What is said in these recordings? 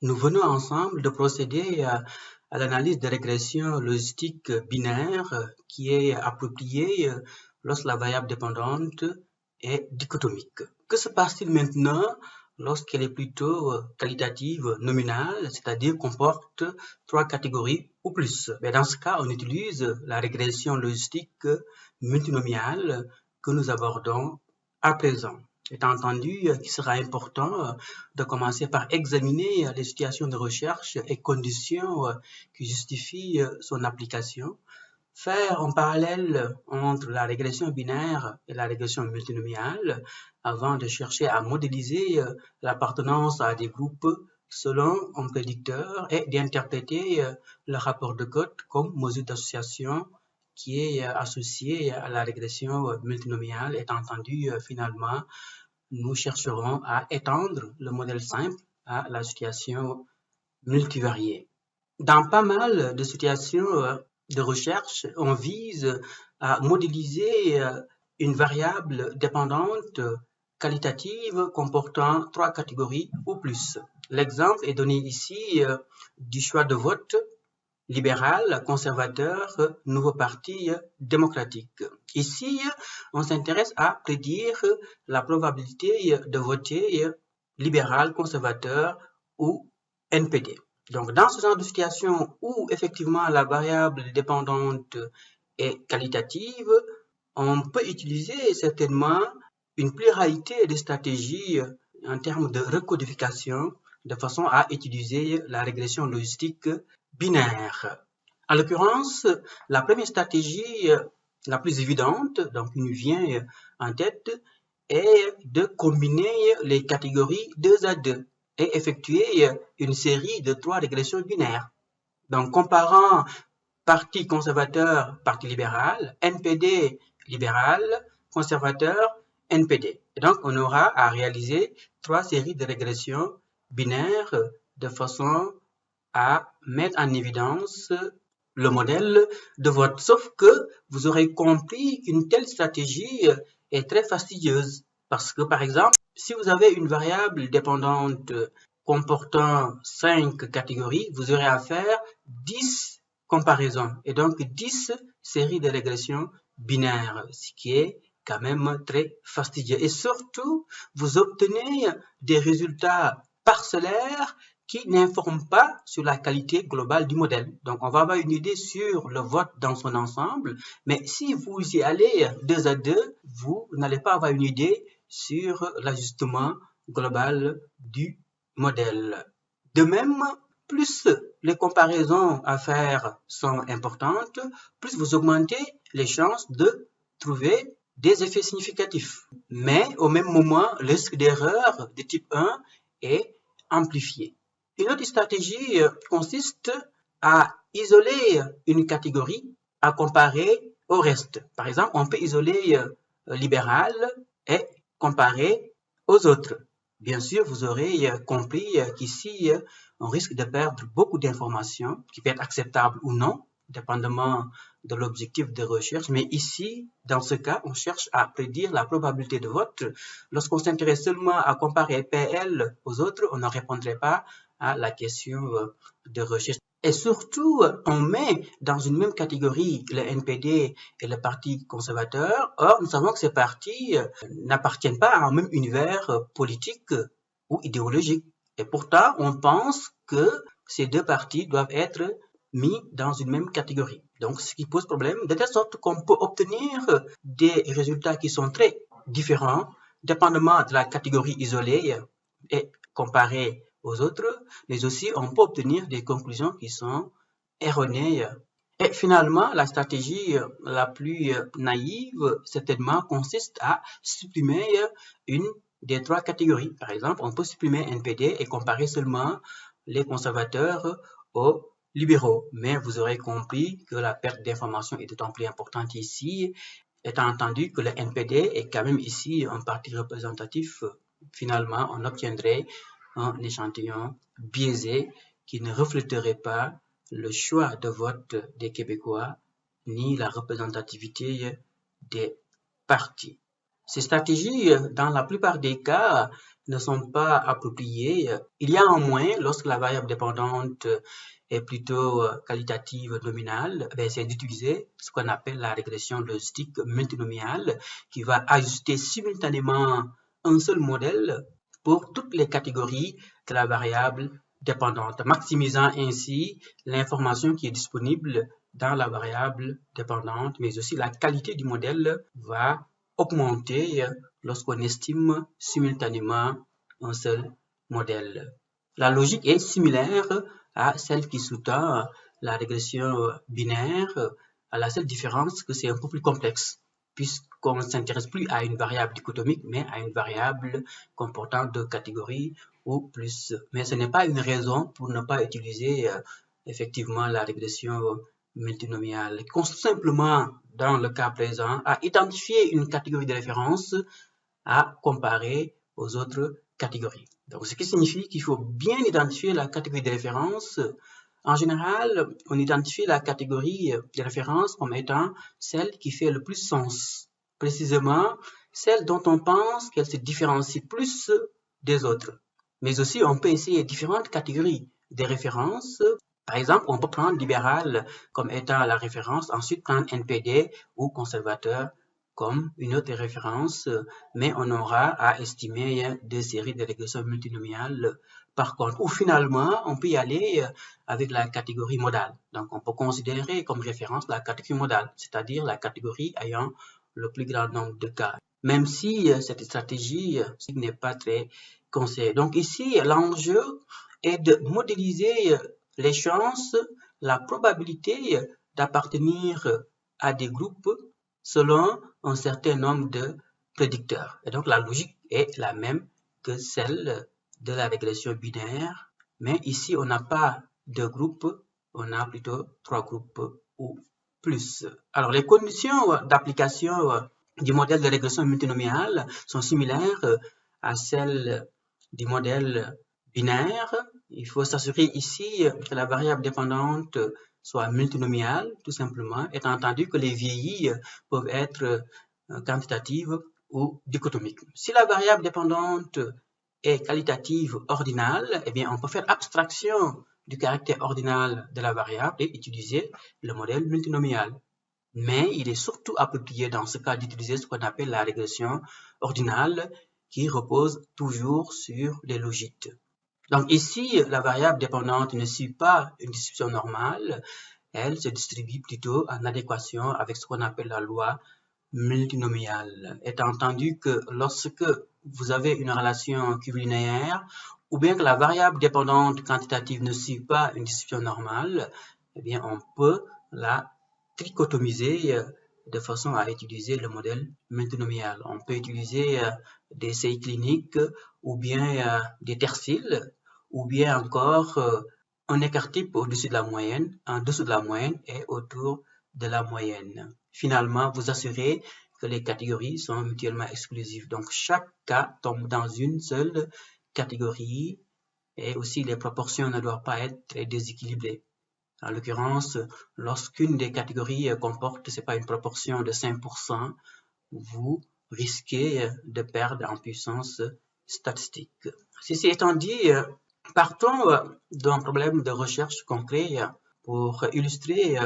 Nous venons ensemble de procéder à l'analyse de régression logistique binaire qui est appropriée lorsque la variable dépendante est dichotomique. Que se passe-t-il maintenant lorsqu'elle est plutôt qualitative nominale, c'est-à-dire comporte trois catégories ou plus? Dans ce cas, on utilise la régression logistique multinomiale que nous abordons à présent. Étant entendu qu'il sera important de commencer par examiner les situations de recherche et conditions qui justifient son application, faire un parallèle entre la régression binaire et la régression multinomiale avant de chercher à modéliser l'appartenance à des groupes selon un prédicteur et d'interpréter le rapport de Koch comme mesure d'association qui est associé à la régression multinomiale. Étant entendu, finalement, nous chercherons à étendre le modèle simple à la situation multivariée. Dans pas mal de situations de recherche, on vise à modéliser une variable dépendante qualitative comportant trois catégories ou plus. L'exemple est donné ici du choix de vote libéral, conservateur, nouveau parti démocratique. Ici, on s'intéresse à prédire la probabilité de voter libéral, conservateur ou NPD. Donc, dans ce genre de situation où effectivement la variable dépendante est qualitative, on peut utiliser certainement une pluralité de stratégies en termes de recodification de façon à utiliser la régression logistique binaire. En l'occurrence, la première stratégie la plus évidente, donc qui nous vient en tête, est de combiner les catégories 2 à 2 et effectuer une série de 3 régressions binaires. Donc, comparant parti conservateur, parti libéral, NPD libéral, conservateur, NPD. Et donc, on aura à réaliser 3 séries de régressions binaires de façon à mettre en évidence le modèle de vote. Sauf que vous aurez compris qu'une telle stratégie est très fastidieuse. Parce que, par exemple, si vous avez une variable dépendante comportant 5 catégories, vous aurez à faire 10 comparaisons et donc 10 séries de régressions binaires, ce qui est quand même très fastidieux. Et surtout, vous obtenez des résultats parcellaires qui n'informent pas sur la qualité globale du modèle. Donc, on va avoir une idée sur le vote dans son ensemble, mais si vous y allez 2 à 2, vous n'allez pas avoir une idée sur l'ajustement global du modèle. De même, plus les comparaisons à faire sont importantes, plus vous augmentez les chances de trouver des effets significatifs. Mais au même moment, le risque d'erreur de type 1 est amplifié. Une autre stratégie consiste à isoler une catégorie à comparer au reste. Par exemple, on peut isoler libéral et comparer aux autres. Bien sûr, vous aurez compris qu'ici, on risque de perdre beaucoup d'informations qui peuvent être acceptables ou non, dépendamment de l'objectif de recherche. Mais ici, dans ce cas, on cherche à prédire la probabilité de vote. Lorsqu'on s'intéresse seulement à comparer PL aux autres, on ne répondrait pas à la question de recherche. Et surtout, on met dans une même catégorie le NPD et le Parti conservateur. Or, nous savons que ces partis n'appartiennent pas à un même univers politique ou idéologique. Et pourtant, on pense que ces deux partis doivent être mis dans une même catégorie. Donc, ce qui pose problème, de telle sorte qu'on peut obtenir des résultats qui sont très différents, dépendamment de la catégorie isolée et comparée aux autres, mais aussi on peut obtenir des conclusions qui sont erronées. Et finalement, la stratégie la plus naïve, certainement, consiste à supprimer une des 3 catégories. Par exemple, on peut supprimer NPD et comparer seulement les conservateurs aux libéraux. Mais vous aurez compris que la perte d'information est d'autant plus importante ici, étant entendu que le NPD est quand même ici un parti représentatif. Finalement, on obtiendrait un échantillon biaisé qui ne reflèterait pas le choix de vote des Québécois ni la représentativité des partis. Ces stratégies, dans la plupart des cas, ne sont pas appropriées. Il y a un moins lorsque la variable dépendante est plutôt qualitative nominale, c'est d'utiliser ce qu'on appelle la régression logistique multinomiale qui va ajuster simultanément un seul modèle pour toutes les catégories de la variable dépendante, maximisant ainsi l'information qui est disponible dans la variable dépendante, mais aussi la qualité du modèle va augmenter lorsqu'on estime simultanément un seul modèle. La logique est similaire à celle qui sous-tend la régression binaire, à la seule différence que c'est un peu plus complexe, puisqu'on ne s'intéresse plus à une variable dichotomique, mais à une variable comportant deux catégories ou plus. Mais ce n'est pas une raison pour ne pas utiliser effectivement la régression multinomiale. Il consiste simplement, dans le cas présent, à identifier une catégorie de référence à comparer aux autres catégories. Donc, ce qui signifie qu'il faut bien identifier la catégorie de référence. En général, on identifie la catégorie de référence comme étant celle qui fait le plus sens. Précisément, celle dont on pense qu'elle se différencie plus des autres. Mais aussi, on peut essayer différentes catégories de références. Par exemple, on peut prendre libéral comme étant la référence, ensuite prendre NPD ou conservateur comme une autre référence, mais on aura à estimer deux séries de régression multinomiale par contre. Ou finalement, on peut y aller avec la catégorie modale. Donc, on peut considérer comme référence la catégorie modale, c'est-à-dire la catégorie ayant le plus grand nombre de cas, même si cette stratégie n'est pas très conseillée. Donc ici, l'enjeu est de modéliser les chances, la probabilité d'appartenir à des groupes selon un certain nombre de prédicteurs. Et donc la logique est la même que celle de la régression binaire, mais ici on n'a pas de groupe, on a plutôt trois groupes ou plus. Alors les conditions d'application du modèle de régression multinomiale sont similaires à celles du modèle binaire. Il faut s'assurer ici que la variable dépendante soit multinomiale, tout simplement, étant entendu que les vieillis peuvent être quantitatives ou dichotomiques. Si la variable dépendante est qualitative ordinale, eh bien, on peut faire abstraction du caractère ordinal de la variable et utiliser le modèle multinomial. Mais il est surtout approprié dans ce cas d'utiliser ce qu'on appelle la régression ordinale qui repose toujours sur les logites. Donc ici, la variable dépendante ne suit pas une distribution normale, elle se distribue plutôt en adéquation avec ce qu'on appelle la loi multinomiale. Étant entendu que lorsque vous avez une relation curvilinéaire, ou bien que la variable dépendante quantitative ne suit pas une distribution normale, eh bien on peut la trichotomiser de façon à utiliser le modèle multinomial. On peut utiliser des CI cliniques ou bien des terciles ou bien encore un écart type au-dessus de la moyenne, en dessous de la moyenne et autour de la moyenne. Finalement, vous assurez que les catégories sont mutuellement exclusives. Donc, chaque cas tombe dans une seule catégorie et aussi les proportions ne doivent pas être très déséquilibrées. En l'occurrence, lorsqu'une des catégories comporte, c'est pas une proportion de 5%, vous risquez de perdre en puissance statistique. Ceci étant dit, partons d'un problème de recherche concret pour illustrer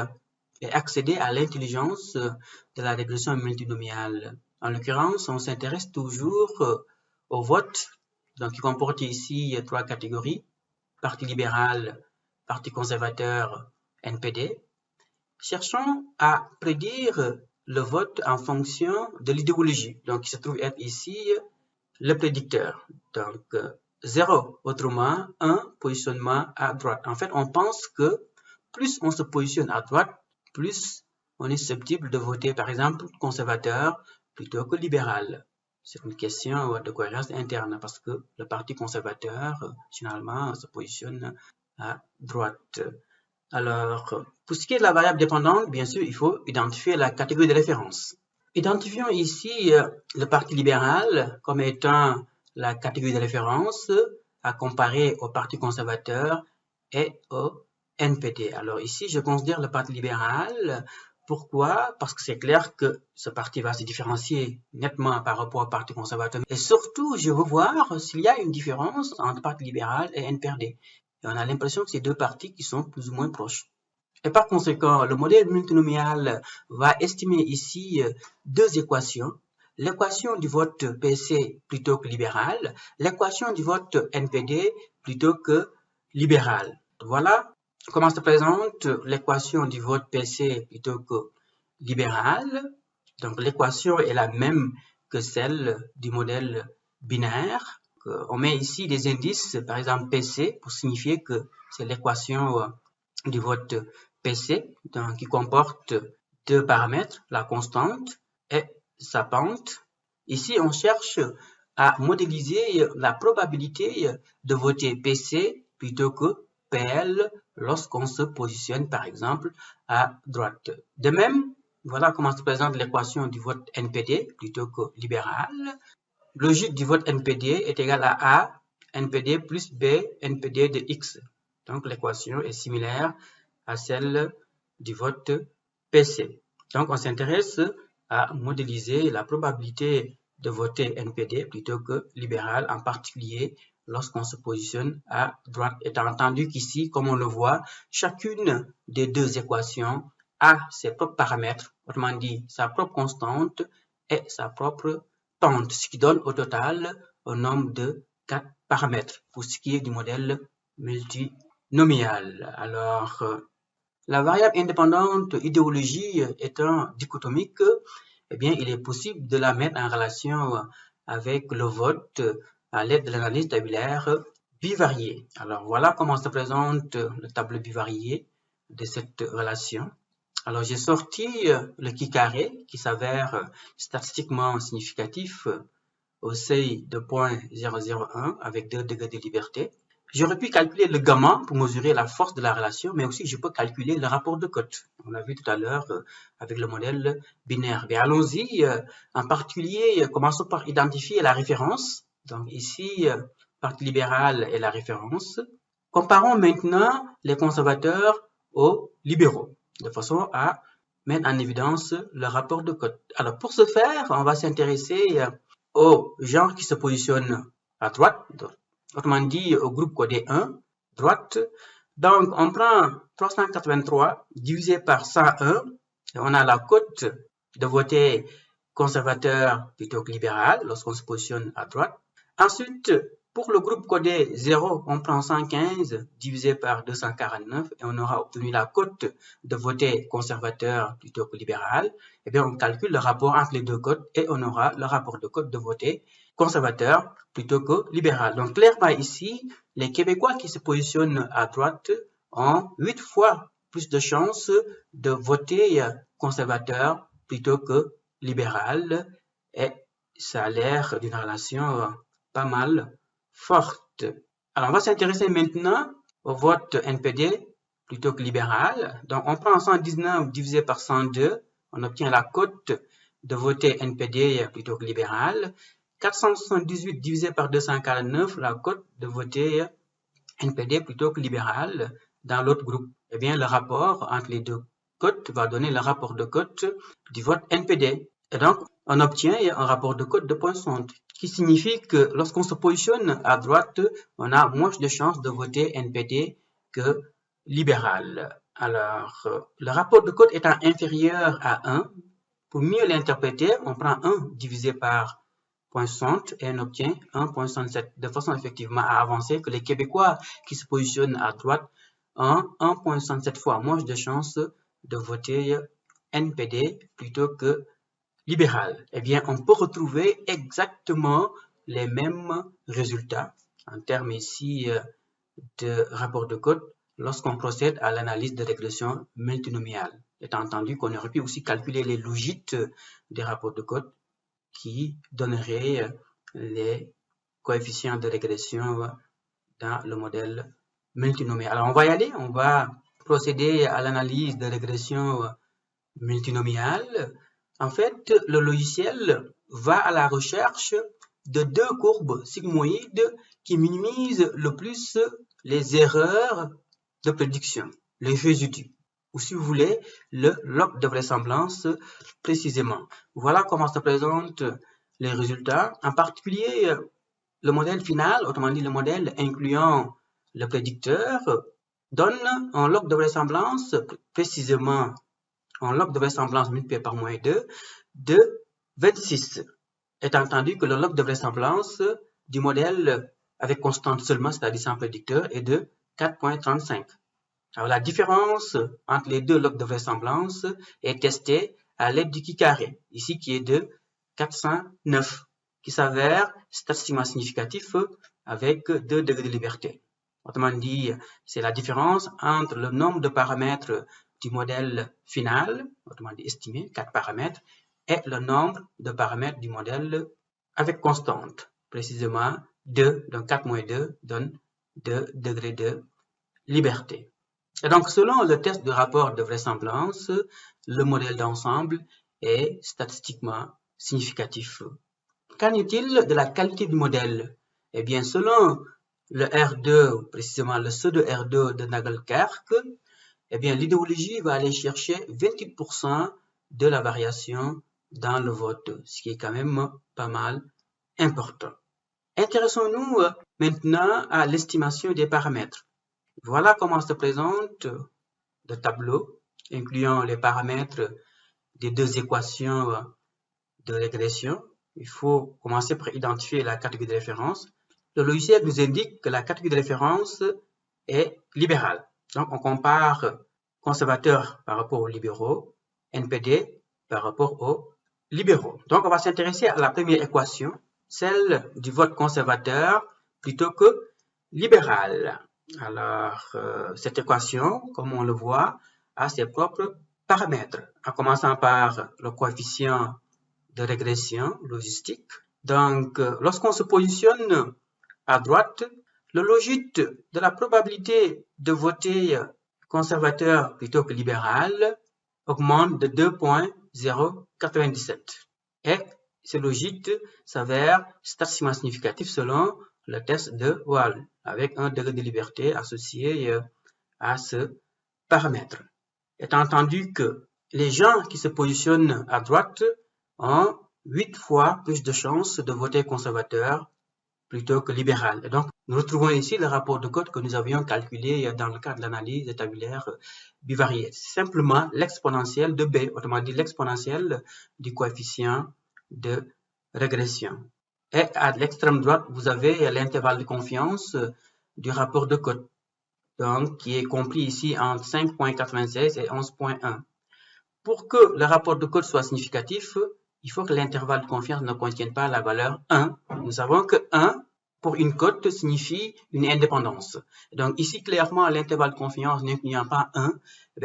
et accéder à l'intelligence de la régression multinomiale. En l'occurrence, on s'intéresse toujours au vote, donc qui comporte ici trois catégories, parti libéral, parti conservateur, NPD. Cherchons à prédire le vote en fonction de l'idéologie, donc qui se trouve être ici le prédicteur. Donc 0, autrement 1, positionnement à droite. En fait, on pense que plus on se positionne à droite, plus on est susceptible de voter, par exemple, conservateur plutôt que libéral. C'est une question de cohérence interne parce que le parti conservateur, généralement, se positionne à droite. Alors, pour ce qui est de la variable dépendante, bien sûr, il faut identifier la catégorie de référence. Identifions ici le parti libéral comme étant la catégorie de référence à comparer au parti conservateur et au NPD. Alors ici, je considère le parti libéral Pourquoi? Parce que c'est clair que ce parti va se différencier nettement par rapport au parti conservateur. Et surtout, je veux voir s'il y a une différence entre parti libéral et NPRD. Et on a l'impression que c'est deux partis qui sont plus ou moins proches. Et par conséquent, le modèle multinomial va estimer ici deux équations. L'équation du vote PC plutôt que libéral, l'équation du vote NPD plutôt que libéral. Voilà comment se présente l'équation du vote PC plutôt que libéral. Donc l'équation est la même que celle du modèle binaire. On met ici des indices, par exemple PC, pour signifier que c'est l'équation du vote PC, donc, qui comporte deux paramètres, la constante et sa pente. Ici, on cherche à modéliser la probabilité de voter PC plutôt que PL lorsqu'on se positionne, par exemple, à droite. De même, voilà comment se présente l'équation du vote NPD plutôt que libéral. Logique du vote NPD est égale à A, NPD plus B, NPD de X. Donc, l'équation est similaire à celle du vote PC. Donc, on s'intéresse à modéliser la probabilité de voter NPD plutôt que libéral, en particulier lorsqu'on se positionne à droite. Étant entendu qu'ici, comme on le voit, chacune des deux équations a ses propres paramètres, autrement dit, sa propre constante et sa propre pente, ce qui donne au total un nombre de 4 paramètres pour ce qui est du modèle multinomial. Alors, la variable indépendante idéologie étant dichotomique, eh bien, il est possible de la mettre en relation avec le vote à l'aide de l'analyse tabulaire bivariée. Alors, voilà comment se présente le tableau bivarié de cette relation. Alors, j'ai sorti le qui carré qui s'avère statistiquement significatif au seuil de 0.001 avec 2 degrés de liberté. J'aurais pu calculer le gamma pour mesurer la force de la relation, mais aussi je peux calculer le rapport de cote. On l'a vu tout à l'heure avec le modèle binaire. Mais allons-y, en particulier, commençons par identifier la référence. Donc ici, parti libéral est la référence. Comparons maintenant les conservateurs aux libéraux, de façon à mettre en évidence le rapport de cote. Alors pour ce faire, on va s'intéresser aux gens qui se positionnent à droite, autrement dit au groupe codé 1, droite. Donc on prend 383 divisé par 101, et on a la cote de voter conservateur plutôt que libéral lorsqu'on se positionne à droite. Ensuite, pour le groupe codé 0, on prend 115 divisé par 249 et on aura obtenu la cote de voter conservateur plutôt que libéral. Et bien, on calcule le rapport entre les deux cotes et on aura le rapport de cote de voter conservateur plutôt que libéral. Donc, clairement ici, les Québécois qui se positionnent à droite ont 8 fois plus de chances de voter conservateur plutôt que libéral et ça a l'air d'une relation pas mal forte. Alors, on va s'intéresser maintenant au vote NPD plutôt que libéral. Donc, on prend 119 divisé par 102, on obtient la cote de voter NPD plutôt que libéral. 478 divisé par 249, la cote de voter NPD plutôt que libéral dans l'autre groupe. Eh bien, le rapport entre les deux cotes va donner le rapport de cote du vote NPD. Et donc, on obtient un rapport de cote de 0.60, qui signifie que lorsqu'on se positionne à droite, on a moins de chances de voter NPD que libéral. Alors, le rapport de cote étant inférieur à 1, pour mieux l'interpréter, on prend 1 divisé par 0.60 et on obtient 1.67, de façon effectivement à avancer que les Québécois qui se positionnent à droite ont 1.67 fois moins de chances de voter NPD plutôt que libéral. Eh bien, on peut retrouver exactement les mêmes résultats en termes ici de rapport de cote lorsqu'on procède à l'analyse de régression multinomiale. Étant entendu qu'on aurait pu aussi calculer les logiques des rapports de cote qui donneraient les coefficients de régression dans le modèle multinomial. Alors, on va y aller. On va procéder à l'analyse de régression multinomiale. En fait, le logiciel va à la recherche de deux courbes sigmoïdes qui minimisent le plus les erreurs de prédiction, les résidus. ou si vous voulez, le log de vraisemblance précisément. Voilà comment se présentent les résultats. En particulier, le modèle final, autrement dit le modèle incluant le prédicteur, donne un log de vraisemblance précisément, un log de vraisemblance multiplié par moins 2 de 26. Étant entendu que le log de vraisemblance du modèle avec constante seulement, c'est-à-dire sans prédicteur, est de 4,35. Alors la différence entre les deux logs de vraisemblance est testée à l'aide du qui-carré, ici qui est de 409, qui s'avère statistiquement significatif avec 2 degrés de liberté. Autrement dit, c'est la différence entre le nombre de paramètres du modèle final, autrement dit estimé, 4 paramètres, et le nombre de paramètres du modèle avec constante, précisément 2, donc 4 moins 2 donne 2 degrés de liberté. Et donc, selon le test de rapport de vraisemblance, le modèle d'ensemble est statistiquement significatif. Qu'en est-il de la qualité du modèle? Eh bien, selon le R2, précisément le pseudo-R2 de Nagelkerk, eh bien, l'idéologie va aller chercher 28% de la variation dans le vote, ce qui est quand même pas mal important. Intéressons-nous maintenant à l'estimation des paramètres. Voilà comment se présente le tableau, incluant les paramètres des deux équations de régression. Il faut commencer par identifier la catégorie de référence. Le logiciel nous indique que la catégorie de référence est libérale. Donc, on compare conservateurs par rapport aux libéraux, NPD par rapport aux libéraux. Donc, on va s'intéresser à la première équation, celle du vote conservateur plutôt que libéral. Alors, cette équation, comme on le voit, a ses propres paramètres, en commençant par le coefficient de régression logistique. Donc, lorsqu'on se positionne à droite, le logit de la probabilité de voter conservateur plutôt que libéral augmente de 2,097. Et ce logit s'avère statistiquement significatif selon le test de Wald, avec un degré de liberté associé à ce paramètre. Étant entendu que les gens qui se positionnent à droite ont 8 fois plus de chances de voter conservateur plutôt que libéral. Et donc, nous retrouvons ici le rapport de Cotte que nous avions calculé dans le cadre de l'analyse tabulaire bivariée. C'est simplement l'exponentielle de B, autrement dit l'exponentielle du coefficient de régression. Et à l'extrême droite, vous avez l'intervalle de confiance du rapport de Cotte, donc qui est compris ici entre 5,96 et 11,1. Pour que le rapport de Cotte soit significatif, il faut que l'intervalle de confiance ne contienne pas la valeur 1. Nous savons que 1 pour une cote signifie une indépendance. Donc ici, clairement, l'intervalle de confiance n'incluant pas 1,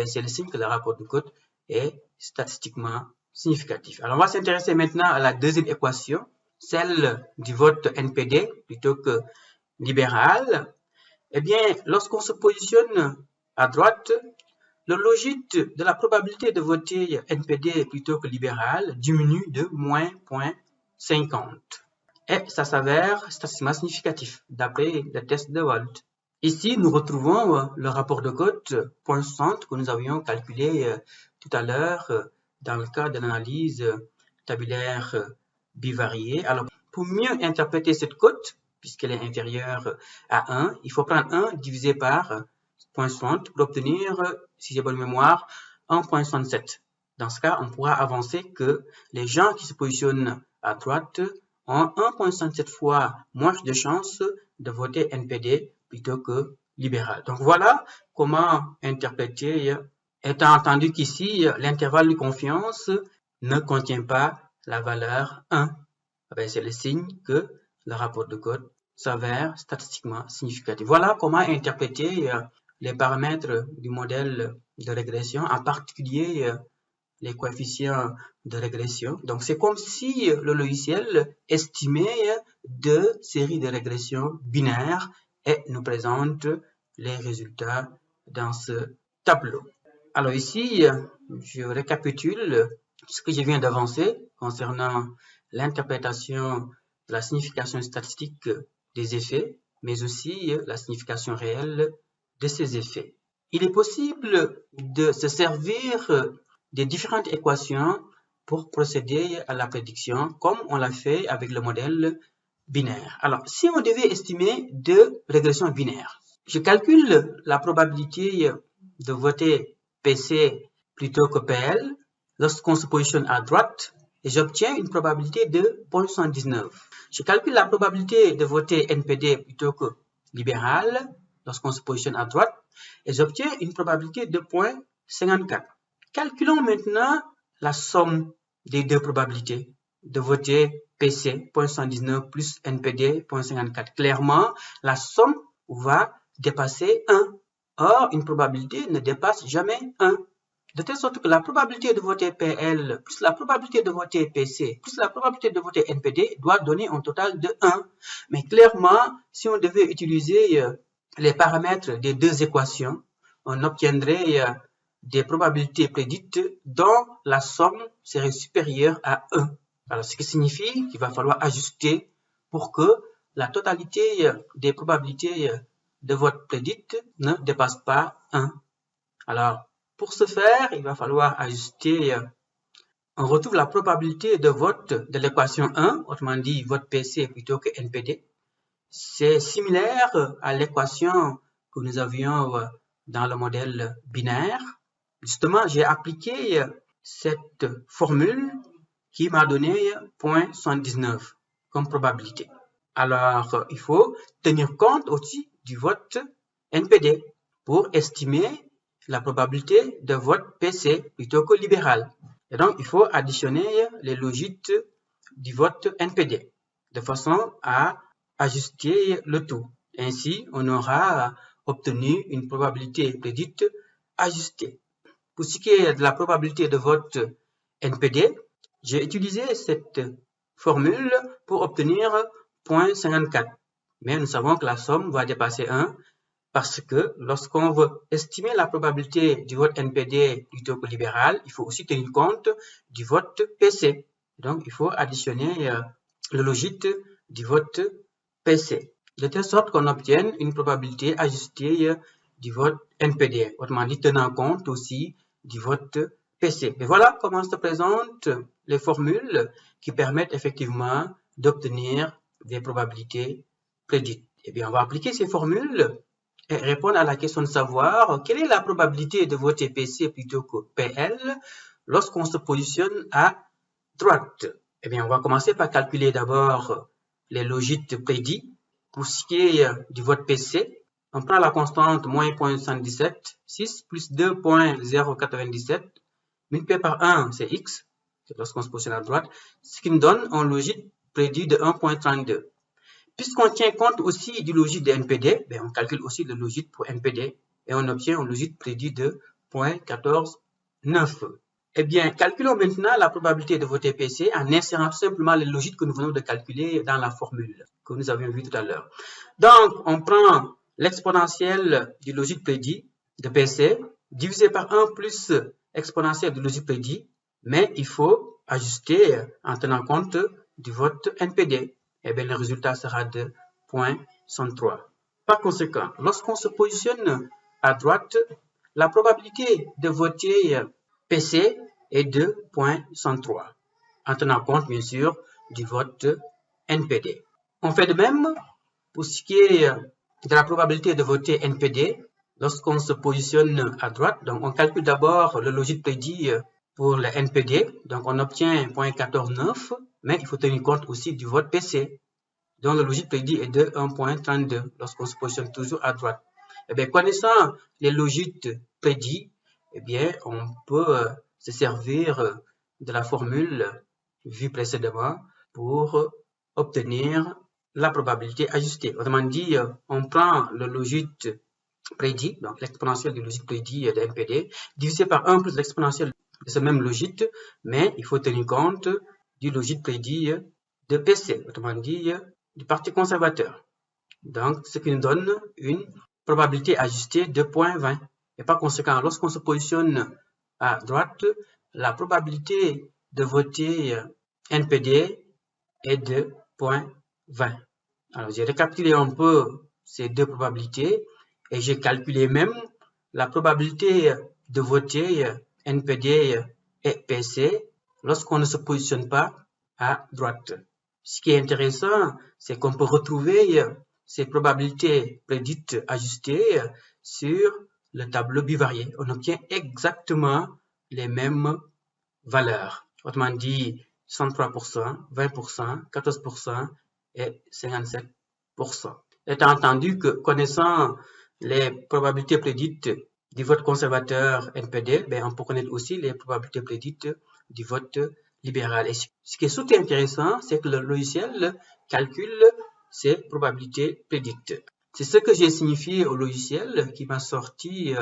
c'est le signe que le rapport de cote est statistiquement significatif. Alors on va s'intéresser maintenant à la deuxième équation, celle du vote NPD plutôt que libéral. Eh bien, lorsqu'on se positionne à droite, le logit de la probabilité de voter NPD plutôt que libéral diminue de moins 0,50. Et ça s'avère statistiquement significatif, d'après le test de Wald. Ici, nous retrouvons le rapport de Cotte 0,60 que nous avions calculé tout à l'heure dans le cadre de l'analyse tabulaire bivariée. Alors, pour mieux interpréter cette cote, puisqu'elle est inférieure à 1, il faut prendre 1 divisé par 0,60 pour obtenir, si j'ai bonne mémoire, 1,67. Dans ce cas, on pourra avancer que les gens qui se positionnent à droite ont 1,67 fois moins de chances de voter NPD plutôt que libéral. Donc voilà comment interpréter, étant entendu qu'ici, l'intervalle de confiance ne contient pas la valeur 1. C'est le signe que le rapport de Cotte s'avère statistiquement significatif. Voilà comment interpréter les paramètres du modèle de régression, en particulier les coefficients de régression. Donc, c'est comme si le logiciel estimait deux séries de régression binaires et nous présente les résultats dans ce tableau. Alors ici, je récapitule ce que je viens d'avancer concernant l'interprétation de la signification statistique des effets, mais aussi la signification réelle de ces effets. il est possible de se servir des différentes équations pour procéder à la prédiction, comme on l'a fait avec le modèle binaire. Alors, si on devait estimer deux régressions binaires, je calcule la probabilité de voter PC plutôt que PL lorsqu'on se positionne à droite et j'obtiens une probabilité de 0,79. Je calcule la probabilité de voter NPD plutôt que libéral lorsqu'on se positionne à droite et j'obtiens une probabilité de 0,54. Calculons maintenant la somme des deux probabilités de voter PC 0,79 plus NPD 0,54. Clairement, la somme va dépasser 1. Or, une probabilité ne dépasse jamais 1. De telle sorte que la probabilité de voter PL plus la probabilité de voter PC plus la probabilité de voter NPD doit donner un total de 1. Mais clairement, si on devait utiliser les paramètres des deux équations, on obtiendrait des probabilités prédites dont la somme serait supérieure à 1. Alors, ce qui signifie qu'il va falloir ajuster pour que la totalité des probabilités de vote prédites ne dépasse pas 1. Alors, pour ce faire, il va falloir ajuster. On retrouve la probabilité de vote de l'équation 1, autrement dit vote PC plutôt que NPD. C'est similaire à l'équation que nous avions dans le modèle binaire. Justement, j'ai appliqué cette formule qui m'a donné 0,79 comme probabilité. Alors, il faut tenir compte aussi du vote NPD pour estimer la probabilité de vote PC plutôt que libéral. Et donc, il faut additionner les logiques du vote NPD de façon à ajuster le tout. Ainsi, on aura obtenu une probabilité prédite ajustée. Pour ce qui est de la probabilité de vote NPD, j'ai utilisé cette formule pour obtenir 0,54. Mais nous savons que la somme va dépasser 1 parce que lorsqu'on veut estimer la probabilité du vote NPD plutôt que libéral, il faut aussi tenir compte du vote PC. Donc, il faut additionner le logit du vote PC, de telle sorte qu'on obtienne une probabilité ajustée du vote NPD, autrement dit tenant compte aussi du vote PC. Et voilà comment se présentent les formules qui permettent effectivement d'obtenir des probabilités prédites. Eh bien, on va appliquer ces formules et répondre à la question de savoir quelle est la probabilité de voter PC plutôt que PL lorsqu'on se positionne à droite. Eh bien, on va commencer par calculer d'abord les logiques prédits. Pour ce qui est du vote PC, on prend la constante moins 0,77, 6 plus 2,097, multiplié par 1, c'est x, lorsqu'on se positionne à droite, ce qui nous donne un logique prédit de 1,32. Puisqu'on tient compte aussi du logit de NPD, on calcule aussi le logit pour NPD et on obtient un logit prédit de 0,149. Eh bien, calculons maintenant la probabilité de voter PC en insérant simplement les logiques que nous venons de calculer dans la formule que nous avions vue tout à l'heure. Donc, on prend l'exponentielle du logit prédit de PC divisé par 1 plus exponentielle du logit prédit, mais il faut ajuster en tenant compte du vote NPD. Eh bien, le résultat sera de 0,103. Par conséquent, lorsqu'on se positionne à droite, la probabilité de voter PC est de 0,103, en tenant compte, bien sûr, du vote NPD. On fait de même pour ce qui est de la probabilité de voter NPD lorsqu'on se positionne à droite. Donc, on calcule d'abord le logit prédit pour le NPD. Donc, on obtient 0,149, mais il faut tenir compte aussi du vote PC, dont le logit prédit est de 1,32 lorsqu'on se positionne toujours à droite. Eh bien, connaissant les logiques prédits, eh bien, on peut se servir de la formule vue précédemment pour obtenir la probabilité ajustée. Autrement dit, on prend le logit prédit, donc l'exponentielle du logit prédit de NPD, divisé par 1 plus l'exponentielle de ce même logit, mais il faut tenir compte du logit prédit de PC, autrement dit, du parti conservateur. Donc, ce qui nous donne une probabilité ajustée de 0,20. Et par conséquent, lorsqu'on se positionne à droite, la probabilité de voter NPD est de 0,20. Alors, j'ai récapitulé un peu ces deux probabilités et j'ai calculé même la probabilité de voter NPD et PC lorsqu'on ne se positionne pas à droite. Ce qui est intéressant, c'est qu'on peut retrouver ces probabilités prédites ajustées sur le tableau bivarié. On obtient exactement les mêmes valeurs. Autrement dit, 63%, 20%, 14% et 57%. Étant entendu que, connaissant les probabilités prédites du vote conservateur NPD, on peut connaître aussi les probabilités prédites du vote libéral. Et ce qui est surtout intéressant, c'est que le logiciel calcule ces probabilités prédites. C'est ce que j'ai signifié au logiciel qui m'a sorti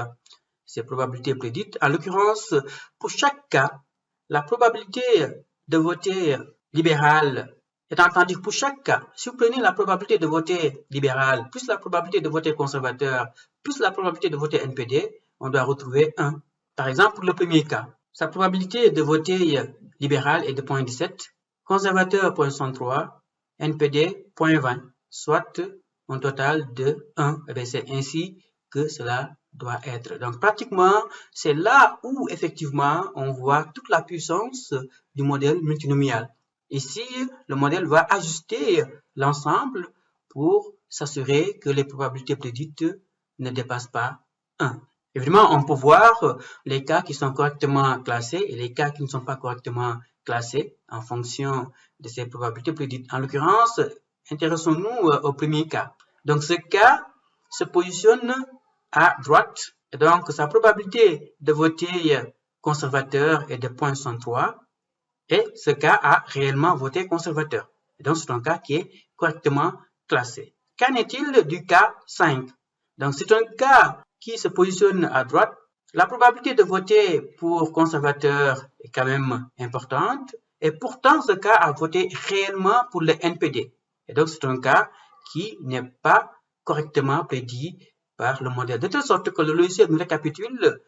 ces probabilités prédites. En l'occurrence, pour chaque cas, la probabilité de voter libéral est entendu pour chaque cas. Si vous prenez la probabilité de voter libéral, plus la probabilité de voter conservateur, plus la probabilité de voter NPD, on doit retrouver 1. Par exemple, pour le premier cas, sa probabilité de voter libéral est de 0,17, conservateur 0,63, NPD 0,20, soit un total de 1. C'est ainsi que cela doit être. Donc pratiquement, c'est là où effectivement on voit toute la puissance du modèle multinomial. Ici, le modèle va ajuster l'ensemble pour s'assurer que les probabilités prédites ne dépassent pas 1. Évidemment, on peut voir les cas qui sont correctement classés et les cas qui ne sont pas correctement classés en fonction de ces probabilités prédites. En l'occurrence, intéressons-nous au premier cas. Donc ce cas se positionne à droite, et donc sa probabilité de voter conservateur est de 0,63 et ce cas a réellement voté conservateur. Et donc c'est un cas qui est correctement classé. Qu'en est-il du cas 5? Donc c'est un cas qui se positionne à droite. La probabilité de voter pour conservateur est quand même importante et pourtant ce cas a voté réellement pour le NPD. Et donc c'est un cas qui n'est pas correctement prédit par le modèle, de telle sorte que le logiciel nous récapitule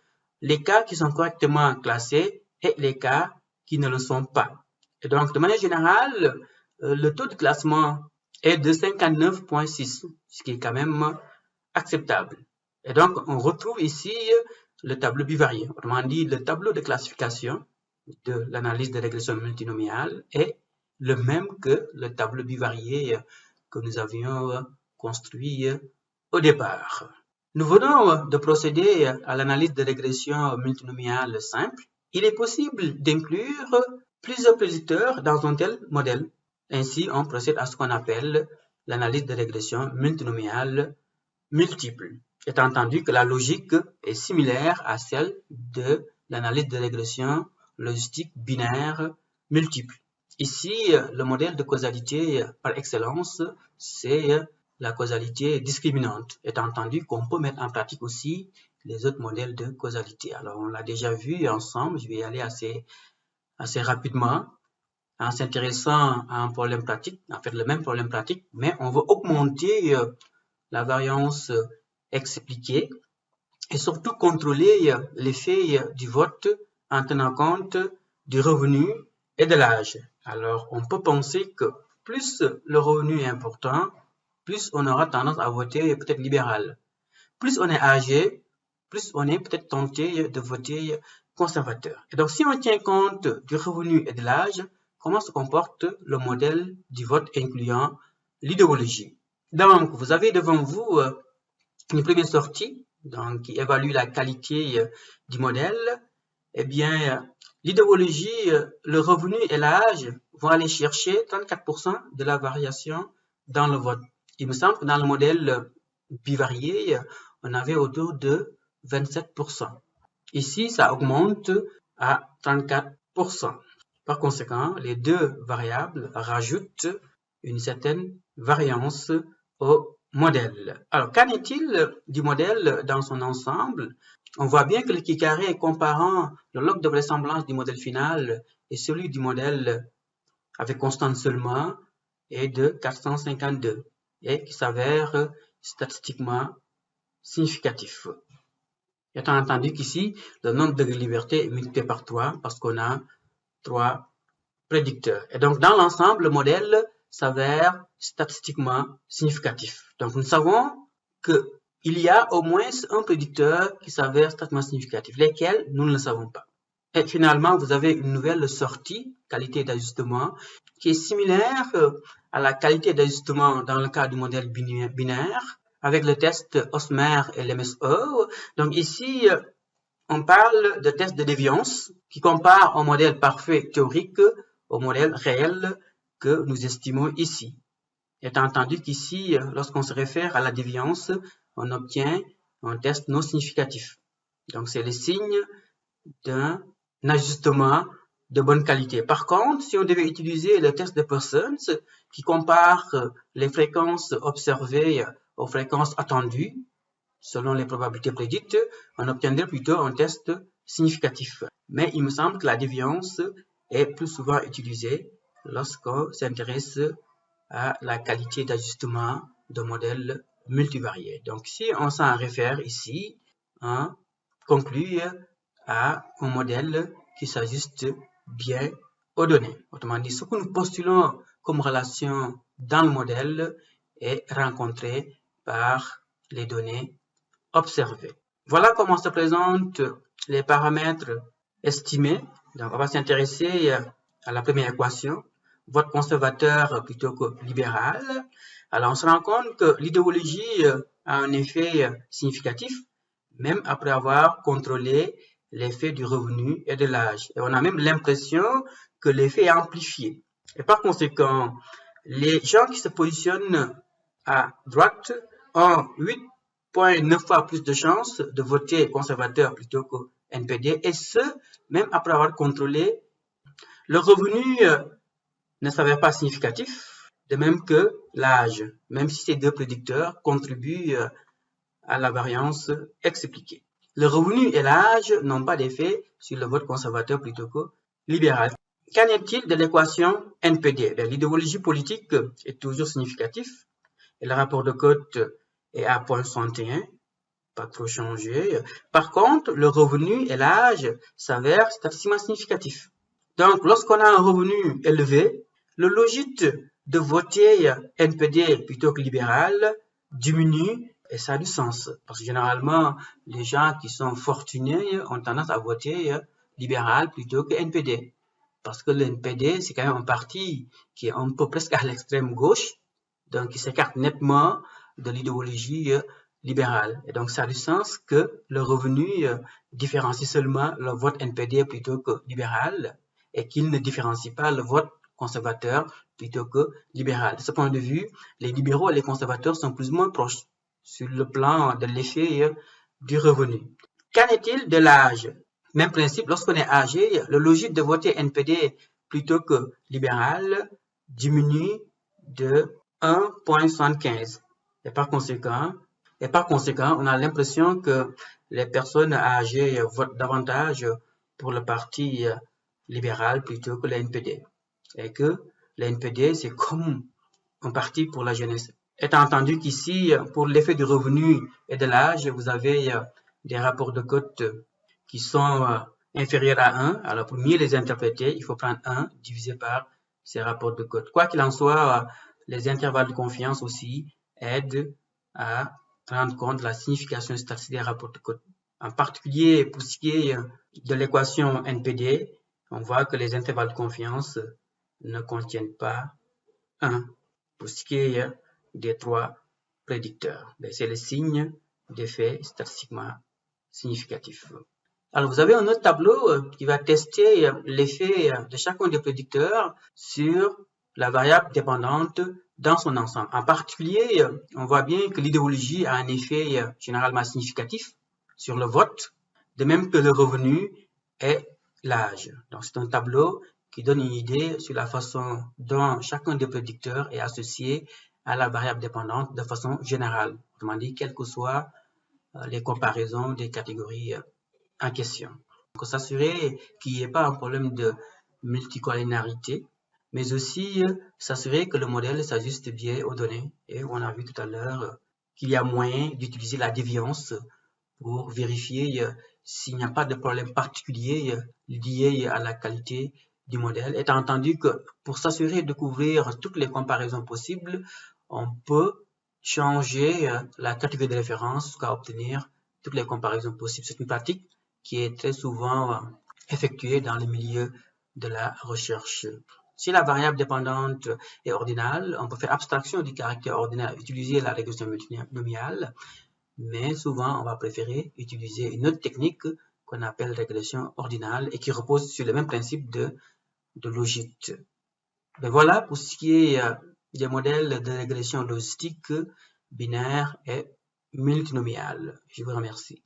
les cas qui sont correctement classés et les cas qui ne le sont pas. Et donc, de manière générale, le taux de classement est de 59,6, ce qui est quand même acceptable. Et donc, on retrouve ici le tableau bivarié, autrement dit, le tableau de classification de l'analyse de régression multinomiale est le même que le tableau bivarié que nous avions construit au départ. Nous venons de procéder à l'analyse de régression multinomiale simple. Il est possible d'inclure plusieurs prédicteurs dans un tel modèle. Ainsi, on procède à ce qu'on appelle l'analyse de régression multinomiale multiple, étant entendu que la logique est similaire à celle de l'analyse de régression logistique binaire multiple. Ici, le modèle de causalité par excellence, c'est la causalité discriminante, étant entendu qu'on peut mettre en pratique aussi les autres modèles de causalité. Alors, on l'a déjà vu ensemble, je vais y aller assez rapidement, en s'intéressant à un problème pratique, en fait le même problème pratique, mais on veut augmenter la variance expliquée et surtout contrôler l'effet du vote en tenant compte du revenu et de l'âge. Alors, on peut penser que plus le revenu est important, plus on aura tendance à voter peut-être libéral. Plus on est âgé, plus on est peut-être tenté de voter conservateur. Et donc, si on tient compte du revenu et de l'âge, comment se comporte le modèle du vote incluant l'idéologie? Donc, vous avez devant vous une première sortie donc, qui évalue la qualité du modèle. Eh bien, l'idéologie, le revenu et l'âge vont aller chercher 34% de la variation dans le vote. Il me semble que dans le modèle bivarié, on avait autour de 27%. Ici, ça augmente à 34%. Par conséquent, les deux variables rajoutent une certaine variance au modèle. Alors, qu'en est-il du modèle dans son ensemble? On voit bien que le qui-carré comparant le log de vraisemblance du modèle final et celui du modèle avec constante seulement est de 452 et qui s'avère statistiquement significatif. Étant entendu qu'ici, le nombre de libertés est multiplié par 3 parce qu'on a 3 prédicteurs. Et donc, dans l'ensemble, le modèle s'avère statistiquement significatif. Donc, nous savons que il y a au moins un prédicteur qui s'avère strictement significatif, lesquels nous ne le savons pas. Et finalement, vous avez une nouvelle sortie, qualité d'ajustement, qui est similaire à la qualité d'ajustement dans le cas du modèle binaire, avec le test Osmer et l'MSE. Donc ici, on parle de test de déviance qui compare un modèle parfait théorique au modèle réel que nous estimons ici. Étant entendu qu'ici, lorsqu'on se réfère à la déviance, on obtient un test non significatif. Donc c'est le signe d'un ajustement de bonne qualité. Par contre, si on devait utiliser le test de Parsons qui compare les fréquences observées aux fréquences attendues, selon les probabilités prédites, on obtiendrait plutôt un test significatif. Mais il me semble que la déviance est plus souvent utilisée lorsqu'on s'intéresse à la qualité d'ajustement de modèles multivariés. Donc, si on s'en réfère ici, on conclut à un modèle qui s'ajuste bien aux données. Autrement dit, ce que nous postulons comme relation dans le modèle est rencontré par les données observées. Voilà comment se présentent les paramètres estimés. Donc, on va s'intéresser à la première équation, vote conservateur plutôt que libéral. Alors, on se rend compte que l'idéologie a un effet significatif, même après avoir contrôlé l'effet du revenu et de l'âge. Et on a même l'impression que l'effet est amplifié. Et par conséquent, les gens qui se positionnent à droite ont 8,9 fois plus de chances de voter conservateur plutôt que NPD, et ce, même après avoir contrôlé le revenu ne s'avère pas significatif, de même que l'âge, même si ces deux prédicteurs contribuent à la variance expliquée. Le revenu et l'âge n'ont pas d'effet sur le vote conservateur plutôt que libéral. Qu'en est-il de l'équation NPD? L'idéologie politique est toujours significative et le rapport de cote est à 0,61, pas trop changé. Par contre, le revenu et l'âge s'avèrent statistiquement significatifs. Donc, lorsqu'on a un revenu élevé, le logique de voter NPD plutôt que libéral diminue et ça a du sens. Parce que généralement, les gens qui sont fortunés ont tendance à voter libéral plutôt que NPD. Parce que le NPD, c'est quand même un parti qui est un peu presque à l'extrême gauche, donc qui s'écarte nettement de l'idéologie libérale. Et donc, ça a du sens que le revenu différencie seulement le vote NPD plutôt que libéral et qu'il ne différencie pas le vote conservateur plutôt que libéral. De ce point de vue, les libéraux et les conservateurs sont plus ou moins proches sur le plan de l'effet du revenu. Qu'en est-il de l'âge? Même principe, lorsqu'on est âgé, le logique de voter NPD plutôt que libéral diminue de 1,75. Et par conséquent, on a l'impression que les personnes âgées votent davantage pour le parti libéral plutôt que le NPD. Et que le NPD, c'est comme un parti pour la jeunesse. Étant entendu qu'ici, pour l'effet du revenu et de l'âge, vous avez des rapports de cote qui sont inférieurs à 1. Alors, pour mieux les interpréter, il faut prendre 1 divisé par ces rapports de cote. Quoi qu'il en soit, les intervalles de confiance aussi aident à rendre compte de la signification statistique des rapports de cote. En particulier, pour ce qui est de l'équation NPD, on voit que les intervalles de confiance ne contiennent pas 1 pour ce qui est des trois prédicteurs. C'est le signe d'effet statistiquement significatif. Alors, vous avez un autre tableau qui va tester l'effet de chacun des prédicteurs sur la variable dépendante dans son ensemble. En particulier, on voit bien que l'idéologie a un effet généralement significatif sur le vote, de même que le revenu et l'âge. Donc, c'est un tableau qui donne une idée sur la façon dont chacun des prédicteurs est associé à la variable dépendante de façon générale. Autrement dit, quelles que soient les comparaisons des catégories en question. Donc, s'assurer qu'il n'y ait pas un problème de multicollinarité, mais aussi s'assurer que le modèle s'ajuste bien aux données. Et on a vu tout à l'heure qu'il y a moyen d'utiliser la déviance pour vérifier s'il n'y a pas de problème particulier lié à la qualité du modèle. Étant entendu que pour s'assurer de couvrir toutes les comparaisons possibles, on peut changer la catégorie de référence jusqu'à obtenir toutes les comparaisons possibles. C'est une pratique qui est très souvent effectuée dans le milieu de la recherche. Si la variable dépendante est ordinale, on peut faire abstraction du caractère ordinal, utiliser la régression multinomiale, mais souvent on va préférer utiliser une autre technique qu'on appelle régression ordinale et qui repose sur le même principe de logique. Mais voilà pour ce qui est des modèles de régression logistique binaire et multinomiale. Je vous remercie.